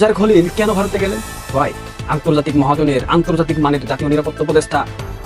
Roger Khalil কেন ভারতে গেলেন? ভাই, আন্তর্জাতিক মহাজনের, আন্তর্জাতিক মানের জাতীয় নিরাপত্তা উপদেষ্টা,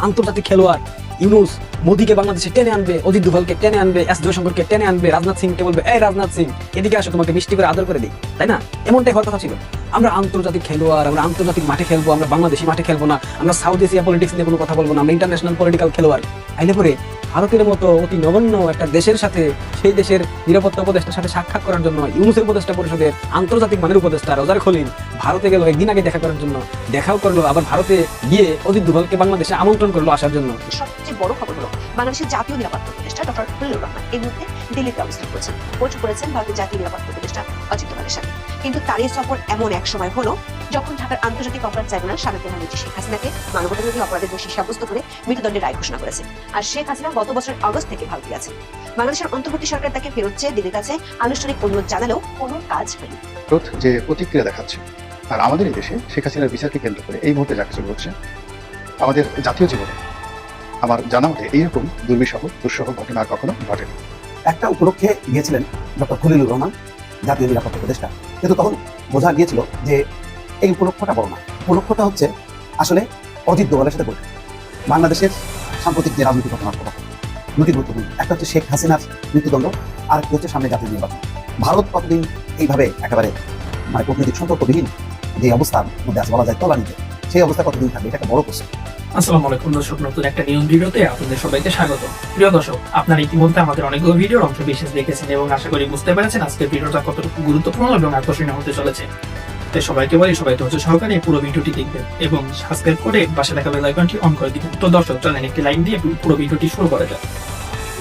আন্তর্জাতিক খেলোয়াড় ইউনূস মোদিকে বাংলাদেশে টেনে আনবে, অজিত দোভালকে টেনে আনবে, এস জয়শঙ্করকে টেনে আনবে, রাজনাথ সিংকে বলবে, এই রাজনাথ সিং এদিকে আসো, তোমাকে মিষ্টি করে আদর করে দিই, তাই না? এমনটাই হওয়ার কথা ছিল। আমরা আন্তর্জাতিক খেলোয়াড়, আমরা আন্তর্জাতিক মাঠে খেলবো, আমরা বাংলাদেশি মাঠে খেলবো না, আমরা সাউথ এশিয়া পলিটিক্স নিয়ে কোনো কথা বলবো না, আমরা ইন্টারন্যাশনাল পলিটিক্যাল খেলোয়াড়। আইলে পরে ভারতের মতো অতি নগণ্য একটা দেশের সাথে, সেই দেশের নিরাপত্তা উপদেষ্টার সাথে সাক্ষাৎ করার জন্য ইউনূসের উপদেষ্টা পরিষদের আন্তর্জাতিক মানের উপদেষ্টা রজার খলিল ভারতে গেল একদিন আগে দেখা করার জন্য, দেখাও করলো, আবার ভারতে গিয়ে অজিত দোভালকে বাংলাদেশে আমন্ত্রণ করলো আসার জন্য। সবচেয়ে বড় খবর হলো বাংলাদেশের জাতীয় নিরাপত্তা উপদেষ্টা ডক্টর খলিলুর রহমান এই মুহূর্তে দিল্লিতে অবস্থান করছেন, বৈঠক করেছেন ভারতের জাতীয় নিরাপত্তা উপদেষ্টা অজিত দোভালের সাথে। কিন্তু তার এই সফর এমন এক সময় হলো যখন ঢাকার আন্তর্জাতিক অপরাধ ট্রাইব্যুনাল সাবেক প্রধানমন্ত্রী শেখ হাসিনাকে মানবতাবিরোধী অপরাধের দোষী সাব্যস্ত করে মৃত্যুদণ্ডের রায় ঘোষণা করেছে। আর শেখ হাসিনা গত বছরের আগস্ট থেকে ভারতে আছেন। বাংলাদেশের অন্তর্বর্তী সরকার তাকে ফেরত চেয়ে দিল্লির কাছে আনুষ্ঠানিক অনুরোধ জানালেও কোনো কাজ হয়নি। যে প্রতিক্রিয়া দেখাচ্ছে, আর আমাদের এই দেশে শেখ হাসিনার বিচারকে কেন্দ্র করে এই মুহূর্তে যা কিছু ঘটছে আমাদের জাতীয় জীবনে, আমার জানা মতে এইরকম দুঃসহ ঘটনা আর কখনো ঘটেনি। একটা উপলক্ষে গিয়েছিলেন ডক্টর খলিলুর রহমান, জাতীয় নিরাপত্তা উপদেষ্টা, কিন্তু তখন বোঝা গিয়েছিল যে এই উপলক্ষটা বড় না। উপলক্ষটা হচ্ছে আসলে অজিত দোভালের সাথে বৈঠক। বাংলাদেশের সাম্প্রতিক যে রাজনৈতিক ঘটনার কথা দুটি গুরুত্বপূর্ণ, একটা হচ্ছে শেখ হাসিনার মৃত্যুদণ্ড, আর একটা হচ্ছে সামনে জাতীয় নির্বাচন। ভারত কতদিন এইভাবে একেবারে কূটনৈতিক সম্পর্কবিহীন যে অবস্থার মধ্যে আছে বলা যায় তলানিতে, সেই অবস্থা কতদিন থাকবে, এটা একটা বড় প্রশ্ন। আসসালামু আলাইকুম দর্শক, নতুন একটা নিয়ম ভিডিওতে আপনাদের সবাইকে স্বাগত। প্রিয় দর্শক, আপনারা ইতিমধ্যে আমাদের অনেকগুলো ভিডিওর অংশ বিশেষ দেখেছেন এবং আশা করি বুঝতে পেরেছেন আজকের ভিডিওটা কতটুকু গুরুত্বপূর্ণ এবং আকর্ষণীয় হতে চলেছে। তাই সবাইকে বলি, সবাই ধৈর্য সহকারে পুরো ভিডিওটি দেখবেন এবং সাবস্ক্রাইব করে পাশে থাকা বেল আইকনটি অন করে দিবেন। তো দর্শক, চলেন একটি লাইক দিয়ে পুরো ভিডিওটি শুরু করা যাক।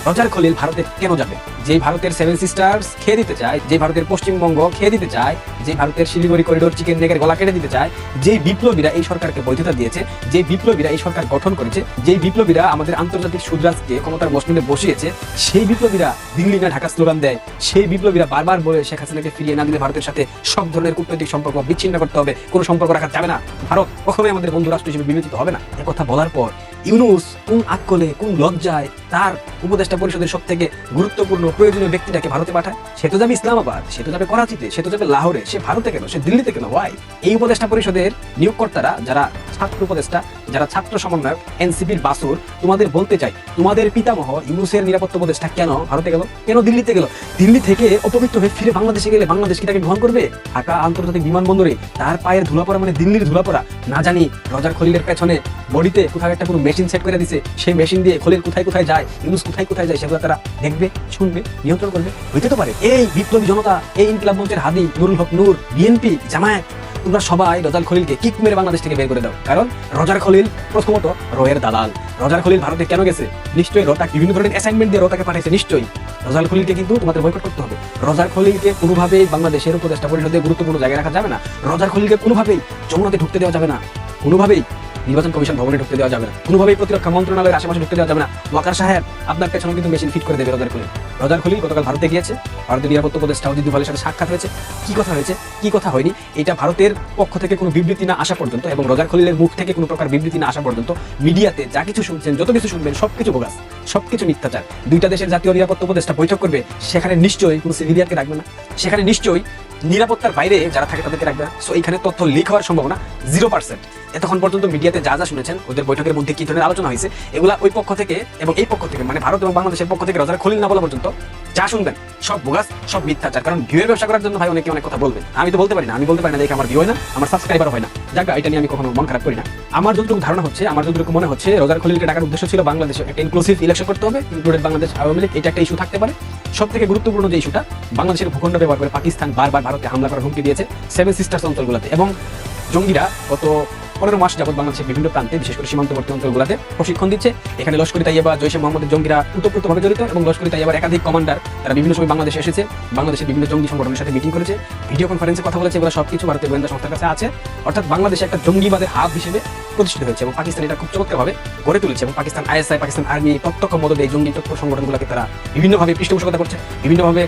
রজার খলিল ভারতে কেন যাবে? যে ভারতের সেভেন সিস্টার্স খেয়ে দিতে চায়, যে ভারতের পশ্চিমবঙ্গ খেয়ে দিতে চায়, যে ভারতের শিলিগুড়ি করিডোর চিকেন নেকের গলা কেটে দিতে চায়, যে বিপ্লবীরা এই সরকারকে বৈধতা দিয়েছে, যে বিপ্লবীরা এই সরকার গঠন করেছে, যে বিপ্লবীরা আমাদের আন্তর্জাতিক সুদরাজকে ক্ষমতার মসনদে বসিয়েছে, সেই বিপ্লবীরা দিল্লি না ঢাকা স্লোগান দেয়, সেই বিপ্লবীরা বারবার বলে শেখ হাসিনাকে ফিরিয়ে না দিলে ভারতের সাথে সব ধরনের কূটনৈতিক সম্পর্ক বিচ্ছিন্ন করতে হবে, কোনো সম্পর্ক রাখা যাবে না, ভারত কখনোই আমাদের বন্ধু রাষ্ট্র হিসেবে বিবেচিত হবে না। একথা বলার পর ইউনূস কোন আকলে, কোন লজ্জায় তার উপদেষ্টা পরিষদের সব থেকে গুরুত্বপূর্ণ প্রয়োজনীয় ব্যক্তিটাকে ভারতে পাঠায়? সে তো যাবে ইসলামাবাদ, সে তো যাবে করাচিতে, সে তো যাবে লাহোরে, সে ভারতে কেন, সে দিল্লিতে কেন? ওয়াই? এই উপদেষ্টা পরিষদের নিয়োগকর্তারা যারা ছাত্র উপদেষ্টা, যারা ছাত্র সমন্বয়ক, এনসিপির বাসুর, তোমাদের বলতে চাই, তোমাদের পিতামহ ইউনূসের নিরাপত্তা উপদেষ্টা কেন ভারতে গেল, কেন দিল্লিতে গেল? দিল্লি থেকে অপবিত্র হয়ে ফিরে বাংলাদেশে গেলে বাংলাদেশ কি তাকে গ্রহণ করবে? ঢাকা আন্তর্জাতিক বিমানবন্দরে তার পায়ের ধুলা পড়া মানে দিল্লির ধুলা পড়া। না জানি রজার খলিলের পেছনে বডিতে কোথাও একটা কোনো মেশিন সেট করে দিছে, সেই মেশিন দিয়ে খলিল কোথায় কোথায় যায়, ইউনূস কোথায় কোথায় যায়, সেগুলো তারা দেখবে, শুনবে, নিয়ন্ত্রণ করবে। হইতে তো পারে এই বিপ্লবী জনতা, এই ইনকিলাব মঞ্চের হাদি, নুরুল হক নূর, বিএনপি, জামায়াত, তোমরা সবাই রজার খলিলকে কিক মেরে বাংলাদেশ থেকে বের করে দাও। কারণ রজার খলিল প্রথমত রয়ের দালাল। রজার খলিল ভারতে কেন গেছে? নিশ্চয়ই রতাক বিভিন্ন ধরনের অ্যাসাইনমেন্ট দিয়ে রতাকে পাঠাইছে, নিশ্চয়ই। রজার খলিলকে কিন্তু তোমাদের বয়কট করতে হবে। রজার খলিলকে কোনোভাবেই বাংলাদেশের উপদেষ্টা পরিষদে গুরুত্বপূর্ণ জায়গায় রাখা যাবে না। রজার খলিলকে কোনোভাবেই যমুনাতে ঢুকতে দেওয়া যাবে না, কোনোভাবেই নির্বাচন কমিশন ভবনে ঢুকতে দেওয়া যাবে না, কোনোভাবেই প্রতিরক্ষা মন্ত্রণালয়ের আশেপাশে ঢুকতে দেওয়া যাবে না। ওয়াকার সাহেব, আপনার পেছনে কিন্তু মেশিন ফিট করে দেবে রজার খলিল। রজার খলিল গতকাল ভারতে গিয়েছে, ভারতের নিরাপত্তা উপদেষ্টা অজিত দোভালের সাথে সাক্ষাৎ হয়েছে। কি কথা হয়েছে, কি কথা হয়নি, এটা ভারতের পক্ষ থেকে কোনো বিবৃতি না আসা পর্যন্ত এবং রজার খলিলের মুখ থেকে কোনো প্রকার বিবৃতি না আসা পর্যন্ত মিডিয়াতে যা কিছু শুনছেন, যত কিছু শুনবেন, সবকিছু বোগাস, সবকিছু মিথ্যাচার। দুইটা দেশের জাতীয় নিরাপত্তা উপদেষ্টা বৈঠক করবে, সেখানে নিশ্চয়ই কোনো সিভিলিয়ানকে রাখবে না, সেখানে নিশ্চয়ই নিরাপত্তার বাইরে যারা থাকে তাদেরকে রাখবে না। সো এখানে তথ্য লিক হওয়ার সম্ভাবনা 0%। এতক্ষণ পর্যন্ত মিডিয়াতে যা যা শুনেছেন, ওদের বৈঠকের মধ্যে কি ধরনের আলোচনা হয়েছে, এগুলা ওই পক্ষ থেকে এবং এই পক্ষ থেকে, মানে ভারত এবং বাংলাদেশের পক্ষ থেকে রজার খলিল না বলা পর্যন্ত যা শুনবেন সব বোগাস, সব মিথ্যাচার। কারণ ভিউয়ের ব্যবসা করার জন্য ভাই অনেকে অনেক কথা বলবেন, আমি তো বলতে পারি না, আমি বলতে পারি না দেখে আমার ভিউ হয় না, আমার সাবস্ক্রাইবার হয় না, যাক এটা নিয়ে আমি কখনো মন খারাপ করি না। আমার যতটুকু ধারণা হচ্ছে, আমার যতটুকু মনে হচ্ছে, রজার খলিলকে ডাকার উদ্দেশ্য ছিল বাংলাদেশে একটা ইনক্লুসিভ ইলেকশন করতে হবে, ইনক্লুডেড বাংলাদেশ আওয়ামী লীগ, এটা একটা ইস্যু থাকতে পারে। সব থেকে গুরুত্বপূর্ণ যে ইস্যুটা, বাংলাদেশের ভূখণ্ড ব্যবহার করে পাকিস্তান বারবার ভারতে হামলা করার হুমকি দিয়েছে সেভেন সিস্টার্স অঞ্চলগুলোতে, এবং জঙ্গিরা গত 15 মাস যাবত বাংলাদেশের বিভিন্ন প্রান্তে, বিশেষ করে সীমান্তবর্তী অঞ্চলগুলোতে প্রশিক্ষণ দিচ্ছে। এখানে লস্করি তাইয়্যেবা, জৈশে মোহাম্মদের জঙ্গিরা ওতপ্রোতভাবে জড়িত এবং লস্করি তাইয়্যেবার একাধিক কমান্ডার তারা বিভিন্ন সময় বাংলাদেশে এসেছে, বাংলাদেশের বিভিন্ন জঙ্গি সংগঠনের সাথে মিটিং করেছে, ভিডিও কনফারেন্সে কথা বলেছে, এগুলো সবকিছু ভারতের গোয়েন্দা সংস্থার কাছে আছে। অর্থাৎ বাংলাদেশে একটা জঙ্গিবাদের হাব হিসেবে প্রতিষ্ঠিত হয়েছে এবং পাকিস্তান এটা খুব চমৎকারভাবে গড়ে তুলেছে এবং পাকিস্তান আইএসআই, পাকিস্তান আর্মি প্রত্যক্ষ মদদে এই জঙ্গি তথ্য সংগঠনগুলোকে তারা বিভিন্নভাবে পৃষ্ঠপোষকতা করছে, বিভিন্নভাবে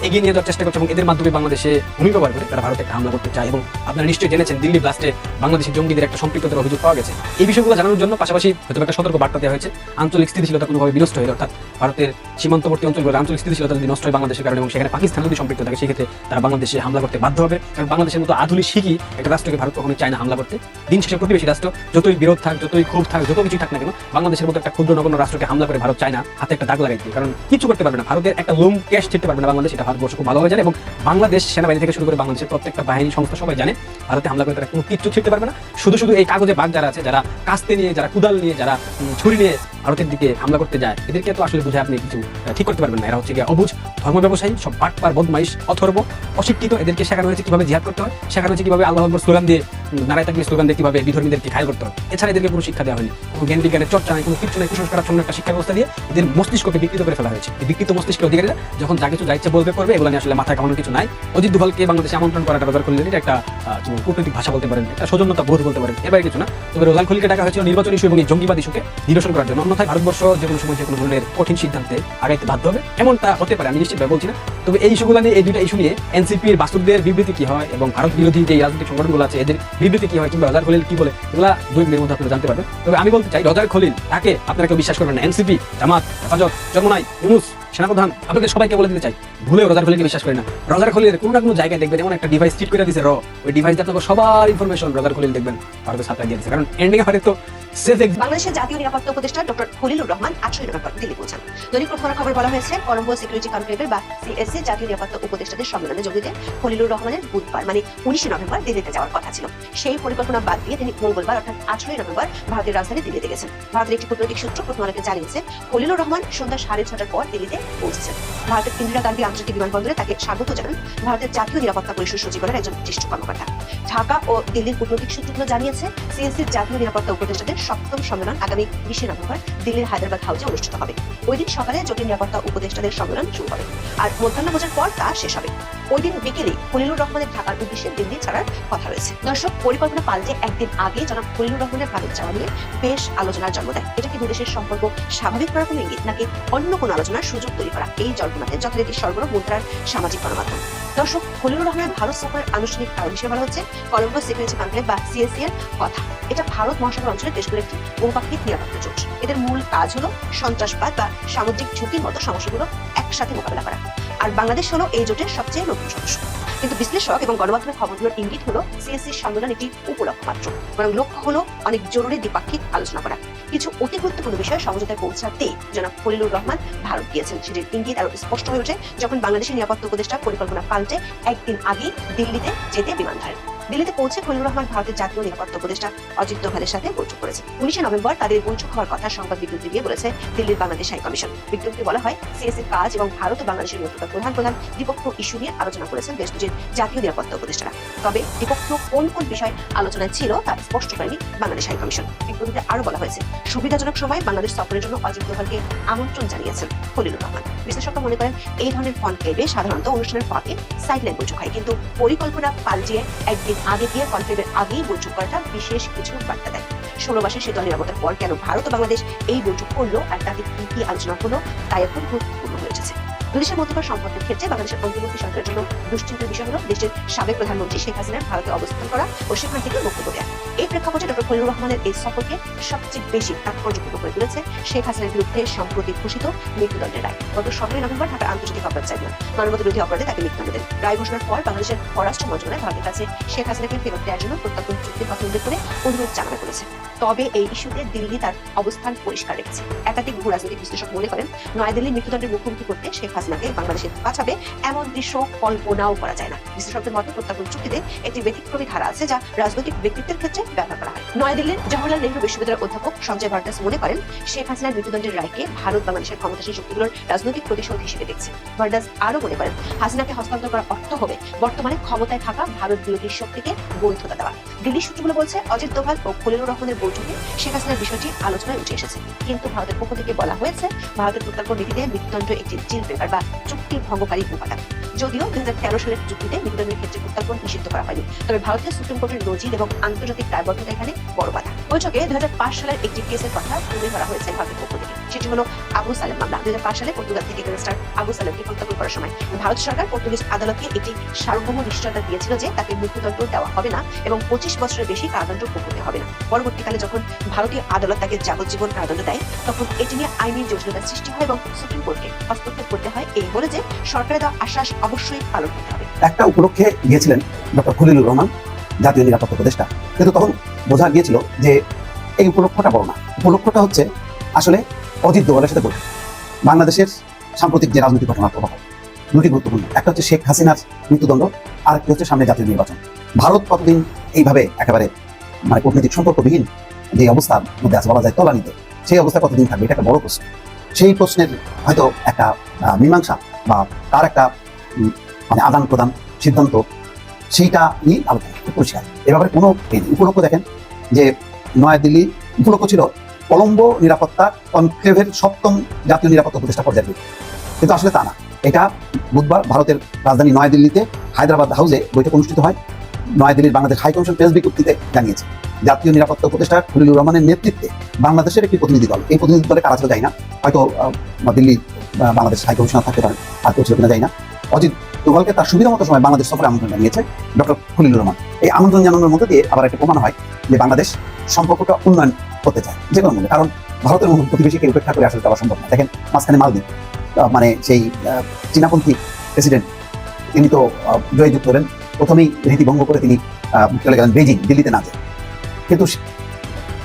এগিয়ে নিয়ে যাওয়ার চেষ্টা করছে এবং এদের মাধ্যমে বাংলাদেশে ভূমি ব্যবহার করে তারা ভারতে একটা হামলা করতে চায়। এবং আপনারা নিশ্চয়ই জেনেছেন দিল্লি ব্লাস্টে বাংলাদেশের জঙ্গিদের একটা সম্পৃক্ততার অভিযোগ পাওয়া গেছে। এই বিষয়গুলো জানানোর জন্য পাশাপাশি হয়তো একটা সতর্ক বার্তা দেওয়া হয়েছে, আঞ্চলিক স্থিতিশীলতা কোনোভাবে বিনষ্ট হয়ে, অর্থাৎ ভারতের সীমান্তবর্তী অঞ্চলগুলোর আঞ্চলিক স্থিতিশীলতা যদি নষ্ট হয় বাংলাদেশের কারণে এবং সেখানে পাকিস্তান যদি সম্পৃক্ত থাকে সেক্ষেত্রে তারা বাংলাদেশে হামলা করতে বাধ্য হবে। কারণ বাংলাদেশের মতো আধুনিক শিখি একটা রাষ্ট্রকে ভারত কখনোই চায় না হামলা করতে। দিন শেষে প্রতিবেশী রাষ্ট্র যতই বিরোধ থাক, যতই ক্ষোভ থাক, যত কিছুই থাক না কেন, বাংলাদেশের মতো একটা ক্ষুদ্র নগণ্য রাষ্ট্রকে হামলা করে ভারত চায় না হাতে একটা দাগ লাগাইতে। কারণ কিছু করতে পারবে না, ভারতের একটা লোম ক্যাশ ছিটতে পারবে না বাংলাদেশ, এটা ভারতবর্ষ খুব ভালোভাবে জানে। এবং বাংলাদেশ সেনাবাহিনী থেকে শুরু করে বাংলাদেশের প্রত্যেকটা বাহিনী সংস্থা সবাই জানে ভারতে হামলা করে তারা কোনো কিচ্ছু ছিটতে পারবে না। শুধু শুধু এই কাগজে বাঘ যারা আছে, যারা কাস্তে নিয়ে, যারা কুদাল নিয়ে, যারা ছুরি নিয়ে ভারতের দিকে হামলা করতে যায়, এদেরকে তো আসলে বুঝে আপনি কিছু ঠিক করতে পারবেন না। এরা হচ্ছে গিয়ে অবুঝ ধর্ম ব্যবসায়ী, সব বাটপার, বদমাইশ, অথর্ব, অশিক্ষিত। এদেরকে শেখানো হয়েছে কিভাবে জিহাদ করতে হয়, শেখানো হয়েছে কিভাবে আল্লাহু আকবার স্লোগান দিয়ে, নারায়ে তাকবীর স্লোগান দিয়ে কিভাবে বিধর্মীদেরকে ঘায়েল করতে হয়। এছাড়া এদেরকে কোনো শিক্ষা দেওয়া হয়নি, কোনো জ্ঞান বিজ্ঞানের চর্চা নাই, কোনো কিছু নাই। কুসংস্কারাচ্ছন্ন একটা শিক্ষা ব্যবস্থা দিয়ে এদের মস্তিষ্ককে বিকৃত করে ফেলা হয়েছে। এই বিকৃত মস্তিষ্কের অধিকারীরা যখন যা কিছু যা ইচ্ছে বলবে করবে, এগুলো নিয়ে আসলে মাথায় কামানোর কিছু নাই। অজিত দোভালকে বাংলাদেশে আমন্ত্রণ করাটা ব্যবহার করলেন, এটা একটা কূটনৈতিক ভাষা বলতে পারেন, একটা সৌজন্যতা বোধ বলতে পারেন, এর বাইরে কিছু না। তবে রোজান খলিলকে ডাকা হয়েছিল নির্বাচন ইস্যু এবং এই জঙ্গিবাদ ইস্যুকে নিরসন করার জন্য। অন্যথায় ভারতবর্ষ যে কোনো সময় যে কোনো ধরনের কঠিন সিদ্ধান্তে আগাইতে বাধ্য হবে, এমনটা হতে পারে, আমি নিশ্চিতভাবে বলছি না। তবে এই ইস্যুগুলো নিয়ে, এই দুইটা ইস্যু নিয়ে এনসিপির বাস্তুদের বিবৃতি কি হয় এবং ভারত বিরোধী যে রাজনৈতিক সংগঠনগুলো আছে এদের বিবৃতি কি হয়, কিংবা রোজার খলিল কি বলে, এগুলা 2 মিনিটের মধ্যে আপনারা জানতে পারবেন। তবে আমি বলতে চাই, রোজার খলিল তাকে আপনারা কেউ বিশ্বাস করবেন না। এনসিপি, জামাত, হেফাজত, চরমোনাই, ইউনূস, সেনাপ্রধান, আপনাদের সবাইকে বলে দিতে চাই, ভুলেও রোজার খলিলকে বিশ্বাস করেন না। রোজার খলিলের কোনো না কোনো জায়গায় দেখবেন এমন একটা ডিভাইস চিট করে দিয়েছে ওই ডিভাইস দিয়ে আপনাকে সবার ইনফরমেশন রোজার খলিল দেখবেন ভারতের সাথে দিয়ে দিয়েছে। কারণ এন্ডিং এ হয়তো সেফ বাংলাদেশের জাতীয় নিরাপত্তা উপদেষ্টা ডক্টর খলিলুর রহমান 8 নভেম্বর দিল্লি পৌঁছান। দৈনিক প্রথম খবর বলা হয়েছে, কলম্বো সিকিউরিটি কনক্লেভের বা সিএসসি জাতীয় নিরাপত্তা উপদেষ্টাদের সম্মেলনে যোগ দিতে খলিলুর রহমানের বুধবার মানে 19 নভেম্বর দিল্লিতে যাওয়ার কথা ছিল। সেই পরিকল্পনা বাদ দিয়ে তিনি মঙ্গলবার অর্থাৎ 18 নভেম্বর ভারতের রাজধানী দিল্লিতে গেছেন। ভারতের একটি কূটনৈতিক সূত্র প্রথমআলোকে জানিয়েছে, খলিলুর রহমান সন্ধ্যা 6:30টার পর দিল্লিতে পৌঁছেছেন। ভারতের ইন্দিরা গান্ধী আন্তর্জাতিক বিমানবন্দরে তাকে স্বাগত জানান ভারতের জাতীয় নিরাপত্তা পরিষদ সচিবালয়ের একজন জ্যেষ্ঠ কর্মকর্তা। ঢাকা ও দিল্লির কূটনৈতিক সূত্রগুলো জানিয়েছে, সিএসসির জাতীয় নিরাপত্তা উপদেষ্টাদের 7ম সম্মেলন আগামী 20 নভেম্বর দিল্লির হায়দ্রাবাদ হাউসে অনুষ্ঠিত হবে। ওই দিন সকালে জোটের নিরাপত্তা উপদেষ্টাদের সম্মেলন শুরু হবে, আর মধ্যাহ্নভোজের পর তা শেষ হবে। ওই দিন বিকেলে খলিলুর রহমানের ঢাকার উদ্দেশ্যে দিল্লি ছাড়ার কথা রয়েছে। দর্শক, পরিকল্পনা পাল্টে একদিন আগে জনাব খলিলুর রহমানের ভারত যাওয়া নিয়ে বেশ আলোচনার জন্ম দেয়। এটা কি দুদেশের সম্পর্ক স্বাভাবিক করার কোনো ইঙ্গিত, নাকি অন্য কোনো আলোচনার সুযোগ তৈরি করা? এই জল্পনাতে যথারীতি সরবরাহ মুদ্রার সামাজিক গণমাধ্যম। দর্শক, খলিলুর রহমানের ভারত সফরের আনুষ্ঠানিক কারণ হিসেবে বলা হচ্ছে কলম্বো সিকিউরিটি কনক্লেভ বা সিএসসি এর কথা। এটা ভারত মহাসাগর অঞ্চলের দেশগুলোর একটি বহুপাক্ষিক নিরাপত্তা জোট। এদের মূল কাজ হলো সন্ত্রাসবাদ বা সামুদ্রিক ঝুঁকির মতো সমস্যাগুলো একসাথে মোকাবেলা করা। আর বাংলাদেশ হলো এই জোটের সবচেয়ে নতুন সদস্য। কিন্তু বিশ্লেষক এবং গণমাধ্যমের খবরগুলোর ইঙ্গিত হলো সিএসসির সম্মেলন একটি উপলক্ষ মাত্র, বরং লক্ষ্য হলো অনেক জরুরি দ্বিপাক্ষিক আলোচনা করা। কিছু অতি গুরুত্বপূর্ণ বিষয়ে সমঝোতায় পৌঁছাতেই জনাব খলিলুর রহমান ভারত গিয়েছেন। সেটির ইঙ্গিত আরো স্পষ্ট হয়ে ওঠে যখন বাংলাদেশের নিরাপত্তা উপদেষ্টা পরিকল্পনা পাল্টে একদিন আগেই দিল্লিতে যেতে বিমান ধরেন। দিল্লিতে পৌঁছে খলিলুর রহমান ভারতের জাতীয় নিরাপত্তা উপদেষ্টা অজিত দোভালের সাথে বৈঠক করেছে। 19 নভেম্বর তাদের বৈঠক হওয়ার কথা সংবাদ বিজ্ঞপ্তি দিয়ে বলেছে দিল্লির বাংলাদেশ হাই কমিশন। বিজ্ঞপ্তি বলা হয়, সিএসসির কাজ এবং ভারত ও বাংলাদেশের মধ্যকার প্রধান দ্বিপক্ষীয় ইস্যু নিয়ে আলোচনা করেছেন দেশ দুটির জাতীয় নিরাপত্তা উপদেষ্টারা। তবে দ্বিপক্ষীয় কোন কোন বিষয় আলোচনায় ছিল তা স্পষ্ট করেনি বাংলাদেশ হাই কমিশন। বিজ্ঞপ্তিতে আরো বলা হয়েছে, সুবিধাজনক সময় বাংলাদেশ সফরের জন্য অজিত দোভালকে আমন্ত্রণ জানিয়েছেন খলিলুর রহমান। বিশ্লেষকরা মনে করেন, এই ধরনের কনক্লেভে সাধারণত অনুষ্ঠানের পরে সাইডলাইন বৈঠক হয়, কিন্তু পরিকল্পনা পাল্টিয়ে একদিন আগে গিয়ে কনক্লেভের আগেই বৈঠক করাটা বিশেষ কিছু বার্তা দেয়। 16 মাসের শীতল নিরাপত্তার পর কেন ভারত ও বাংলাদেশ এই বৈঠক করলো আর তাতে কি কি আলোচনা হলো তা এখন গুরুত্বপূর্ণ হয়ে উঠেছে। দুদেশের মধ্যকার সম্পর্কের ক্ষেত্রে বাংলাদেশের অন্তর্বর্তী সরকারের জন্য দুশ্চিন্তার বিষয় হলো দেশের সাবেক প্রধানমন্ত্রী শেখ হাসিনার ভারতে অবস্থান করা ও সেখান থেকে বক্তব্য দেওয়া। এই প্রেক্ষাপটে ডক্টর খলিলুর রহমানের এই সফরকে সবচেয়ে বেশি তাৎপর্যপূর্ণ করে তুলেছে শেখ হাসিনার বিরুদ্ধে সম্প্রতি ঘোষিত মৃত্যুদণ্ডের রায়। গত 17 নভেম্বর ঢাকার আন্তর্জাতিক অপরাধ ট্রাইব্যুনাল মানবতাবিরোধী অপরাধে তাকে মৃত্যুদণ্ড দেন। রায় ঘোষণার পর বাংলাদেশের পররাষ্ট্র মন্ত্রণালয় ভারতের কাছে শেখ হাসিনাকে ফেরত দেওয়ার জন্য প্রত্যর্পণ চুক্তির কথা উল্লেখ করে অনুরোধ জানানো করেছে। তবে এই ইস্যুতে দিল্লি তার অবস্থান পরিষ্কার রেখেছে। একাধিক ভূ রাজনৈতিক বিশ্লেষক মনে করেন, নয়াদিল্লির মৃত্যুদণ্ডের মুখোমুখি করতে শেখ হাসিনাকে বাংলাদেশে বাঁচাবে এমন দৃশ্য কল্পনাও করা যায় না। বিশ্লেষকদের মতে প্রত্যর্পণ চুক্তিতে একটি ব্যতিক্রমী ধারা আছে যা রাজনৈতিক ব্যক্তিত্বের ক্ষেত্রে ব্যবহার করা হয়। নয়াদিল্লির জওহরলাল নেহরু বিশ্ববিদ্যালয়ের অধ্যাপক সঞ্জয় ভারদাস মনে করেন, শেখ হাসিনার মৃত্যুদণ্ডের রায়কে ভারত বাংলাদেশের ক্ষমতাসীন শক্তিগুলোর রাজনৈতিক প্রতিশোধ হিসেবে দেখছে। ভারদাস আরও মনে করেন, হাসিনাকে হস্তান্তর করার অর্থ হবে বর্তমানে ক্ষমতায় থাকা ভারত বিরোধী শক্তিকে বৈধতা দেওয়া। দিল্লির সূত্রগুলো বলছে, অজিত দোভাল ও খলিলুর রহমানের বৈঠকে শেখ হাসিনার বিষয়টি আলোচনায় উঠে এসেছে, কিন্তু ভারতের পক্ষ থেকে বলা হয়েছে ভারতের প্রত্যর্পণ নীতিতে মৃত্যুদণ্ড একটি ডিল ব্রেকার বা চুক্তি ভঙ্গকারী উপাদান। যদিও 2013 সালের চুক্তিতে মৃত্যুদণ্ডের ক্ষেত্রে প্রত্যর্পণ নিষিদ্ধ করা হয়নি, তবে ভারতের সুপ্রিম কোর্টের নজির এবং আন্তর্জাতিক দায়বদ্ধতা এখানে বড় বাধা। বৈঠকে 2005 সালের একটি কেসের কথা তুলে ধরা হয়েছে ভারতের পক্ষ থেকে। সেটি হলো আবু সালেম মামলা। 2005 সালে পর্তুগাল থেকে গ্যাংস্টার আবু সালেমকে হত্যা করার সময় ভারত সরকার পর্তুগিজ আদালতকে একটি সার্বভৌম নিশ্চয়তা দিয়েছিল যে তাকে মৃত্যুদণ্ড দেওয়া হবে না এবং 25 বছরের বেশি কারাদণ্ড ভোগ করতে হবে না। পরবর্তীকালে যখন ভারতীয় আদালত তাকে যাবজ্জীবন কারাদণ্ড দেয়, তখন এটি নিয়ে আইনি জটিলতার সৃষ্টি হয় এবং সুপ্রিম কোর্টকে হস্তক্ষেপ করতে হয় এই বলে যে সরকারের দেওয়া আশ্বাস অবশ্যই পালন করতে হবে। একটা উপলক্ষে গিয়েছিলেন ডক্টর খলিলুর রহমান, জাতীয় নিরাপত্তা উপদেষ্টা, কিন্তু তখন বোঝা গিয়েছিল যে এই উপলক্ষটা বড় না। উপলক্ষটা হচ্ছে আসলে অজিত দোভালের সাথে বৈঠক। বাংলাদেশের সাম্প্রতিক যে রাজনৈতিক ঘটনার প্রভাব দুটি গুরুত্বপূর্ণ, একটা হচ্ছে শেখ হাসিনার মৃত্যুদণ্ড, আর একটি হচ্ছে সামনে জাতীয় নির্বাচন। ভারত কতদিন এইভাবে একেবারে মানে কূটনৈতিক সম্পর্কবিহীন যে অবস্থার মধ্যে আছে বলা যায় তলানিতে, সেই অবস্থা কতদিন থাকবে, এটা একটা বড় প্রশ্ন। সেই প্রশ্নের হয়তো একটা মীমাংসা বা তার একটা মানে আদান প্রদান সিদ্ধান্ত, সেইটা নিয়ে আলোচনা পরিষ্কার। এ ব্যাপারে কোনো উপলক্ষ দেখেন যে নয়াদিল্লি উপলক্ষ ছিল কলম্বো নিরাপত্তা কনক্লেভের 7ম জাতীয় নিরাপত্তা উপদেষ্টা পর্যায়ে, কিন্তু আসলে তা না। এটা বুধবার ভারতের রাজধানী নয়াদিল্লিতে হায়দ্রাবাদ হাউসে বৈঠক অনুষ্ঠিত হয়। নয়াদিল্লির বাংলাদেশ হাইকমিশন প্রেস বিজ্ঞপ্তিতে জানিয়েছে জাতীয় নিরাপত্তা উপদেষ্টা খলিলুর রহমানের নেতৃত্বে বাংলাদেশের একটি প্রতিনিধি দল, এই প্রতিনিধি দলে কারা ছিল যাই না, হয়তো দিল্লি বাংলাদেশ হাইকমিশনার থাকতে পারেন, আর কেউ ছিল কিনা যাই না। অজিত দোভালকে তার সুবিধা মতো সময় বাংলাদেশ সফরে আমন্ত্রণ জানিয়েছে ডক্টর খলিলুর রহমান। এই আমন্ত্রণ জানানোর মধ্যে দিয়ে আবার একটা প্রমাণ হয় যে বাংলাদেশ সম্পর্কটা উন্নয়ন করতে চায় যে কোনো মূল্যে, কারণ ভারতের মতো প্রতিবেশীকে উপেক্ষা করে আসলে যাওয়া সম্ভব না। দেখেন মাঝখানে মালদ্বীপ, মানে সেই চীনাপন্থী প্রেসিডেন্ট, তিনি তো জয়যুক্ত হলেন, প্রথমেই রীতি ভঙ্গ করে তিনি চলে গেলেন বেজিং, দিল্লিতে না যায়। কিন্তু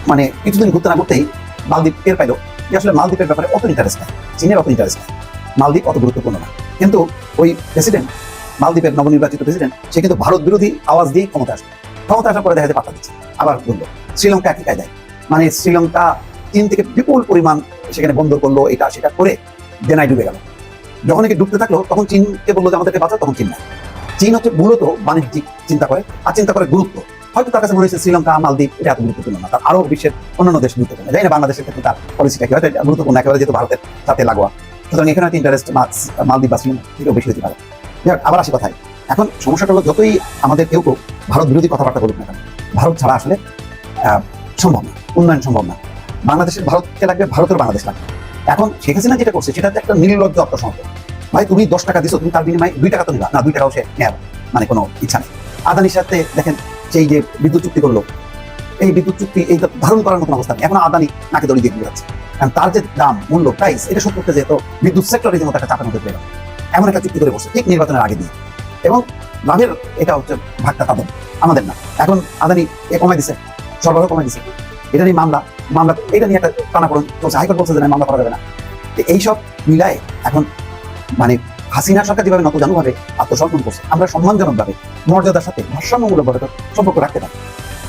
মানে কিছুদিন ঘুরতে না ঘুরতেই মালদ্বীপ টের পাইল যে আসলে মালদ্বীপের ব্যাপারে অত ইন্টারেস্ট নেই, চীনের অত ইন্টারেস্ট নেই, মালদ্বীপ অত গুরুত্বপূর্ণ না। কিন্তু ওই প্রেসিডেন্ট, মালদ্বীপের নবনির্বাচিত প্রেসিডেন্ট, সে কিন্তু ভারত বিরোধী আওয়াজ দিয়ে ক্ষমতা আসবে। ক্ষমতা আসার পরে দেখা যায় পাত্তা দিচ্ছে, আবার বললো শ্রীলঙ্কা একই কায়দায়, মানে শ্রীলঙ্কা চীন থেকে বিপুল পরিমাণ সেখানে বন্দর করলো, এটা সেটা করে দেনায় ডুবে গেল। যখন একে ডুবতে থাকলো তখন চীনকে বললো যে আমাদেরকে বাঁচাও, তখন চীন না। চীন হচ্ছে মূলত বাণিজ্যিক চিন্তা করে, আর চিন্তা করে গুরুত্ব। হয়তো তার কাছে মনে হয়েছে শ্রীলঙ্কা, মালদ্বীপ এটা এত গুরুত্বপূর্ণ না, তার আরো বিশ্বের অন্যান্য দেশ গুরুত্বপূর্ণ। জানি না বাংলাদেশের ক্ষেত্রে তার পলিসিটা কি, হয়তো গুরুত্বপূর্ণ একেবারে যেহেতু ভারতের সাথে লাগোয়া, সুতরাং এখানে হয়তো ইন্টারেস্ট মালদ্বীপ বা শ্রীলঙ্কা থেকেও বেশি হতে পারে। আবার আসি কথায়, এখন সমস্যাটা হলো যতই আমাদের কেউ ভারত বিরোধী কথাবার্তা বলুক না কেন, ভারত ছাড়া আসলে সম্ভব না, উন্নয়ন সম্ভব না। বাংলাদেশের ভারতকে লাগবে, ভারতের বাংলাদেশ লাগবে। এখন শেখ হাসিনা যেটা করছে সেটা একটা নির্লজ্জ আত্মসমর্পণ। ভাই তুমি 10 টাকা দিছো, তুমি তার বিনিময়ে 2 টাকা তো নিবা না, 2 টাকাও সে নেয় মানে কোনো ইচ্ছা নেই। আদানির সাথে দেখেন সেই যে বিদ্যুৎ চুক্তি করলো, এই বিদ্যুৎ চুক্তি এই ধারণ করার মতো অবস্থা নেই। এখন আদানি নাকি দড়ি দিয়ে যাচ্ছে, কারণ তার যে দাম, মূল্য, প্রাইস, এটা শোধ করতে যেত বিদ্যুৎ সেক্টরে যেমন একটা চাপের মধ্যে পেয়ে গেল। এমন একটা চুক্তি করে বসছে ঠিক নির্বাচনের আগে দিয়ে, এবং লাভের এটা হচ্ছে ভাগটা তাদের, আমাদের না। এখন আদানি কমাই দিছে, সরবরাহ কমাই দিছে, এটা নিয়ে মামলা এটা নিয়ে একটা টানাপোড়েন চলছে। হাইকোর্ট বলছে যে মামলা করা যাবে না। এইসব মিলায় এখন মানে হাসিনা সরকার যেভাবে নতজানুভাবে আত্মসমর্পণ করছে, আমরা সম্মানজনকভাবে মর্যাদার সাথে ভারসাম্যমূলকভাবে সম্পর্ক রাখতে পারি।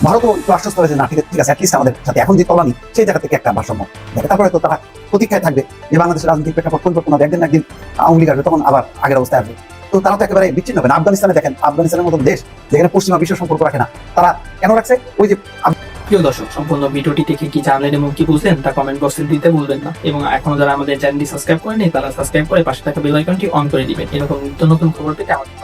ভারতও একটু আশ্বস্ত হয়েছে, না ঠিক আছে, অ্যাটলিস্ট আমাদের সাথে এখন যে তলানি সেই জায়গা থেকে একটা ভারসাম্য দেখে। তারপরে তো তারা প্রতীক্ষায় থাকবে যে বাংলাদেশের রাজনৈতিক প্রেক্ষাপট পরিবর্তন হবে, একদিন আওয়ামী লীগ আসবে, তখন আবার আগের অবস্থায় আসবে। তো তারা তো একেবারে বিচ্ছিন্ন হবে না। আফগানিস্তানে দেখেন, আফগানিস্তানের মতো দেশ যেখানে পশ্চিমা বিশ্ব সম্পর্ক রাখে না, তারা কেন রাখছে? ওই যে প্রিয় দর্শক, সম্পূর্ণ ভিডিওটি দেখে কি জানলেন এবং কি বুঝলেন তা কমেন্ট বক্সে দিতে ভুলবেন না। এবং এখনো যারা আমাদের চ্যানেলটি সাবস্ক্রাইব করেনি তারা সাবস্ক্রাইব করে পাশে থাকা বেল আইকনটি অন করে দিবেন এরকম নিত্য নতুন খবর পেতে আমাদের